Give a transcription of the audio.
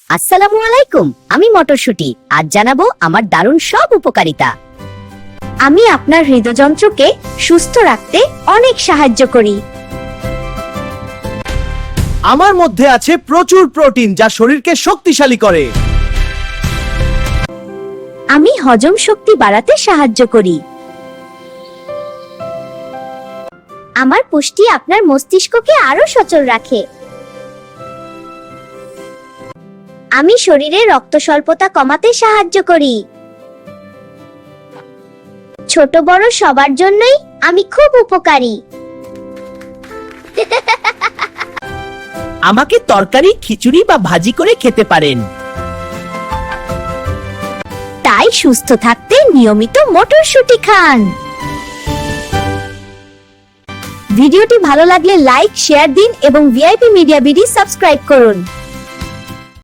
আসসালামু আলাইকুম, আমি মটরশুঁটি। আজ জানাবো আমার দারুণ সব উপকারিতা। আমি আপনার হৃদযন্ত্রকে সুস্থ রাখতে অনেক সাহায্য করি। আমার মধ্যে আছে প্রচুর প্রোটিন যা শরীরকে শক্তিশালী করে। আমি হজম শক্তি বাড়াতে সাহায্য করি। আমার পুষ্টি আপনার মস্তিষ্ককে আরো সচল রাখে। আমি শরীরে রক্ত স্বল্পতা কমাতে সাহায্য করি। ছোট বড় সবার জন্যই আমি খুব উপকারী। আমাকে তরকারি, খিচুড়ি বা ভাজি করে খেতে পারেন। তাই সুস্থ থাকতে নিয়মিত মটরশুঁটি খান। ভিডিওটি ভালো লাগলে লাইক, শেয়ার দিন এবং ভিআইপি মিডিয়া বিডি সাবস্ক্রাইব করুন।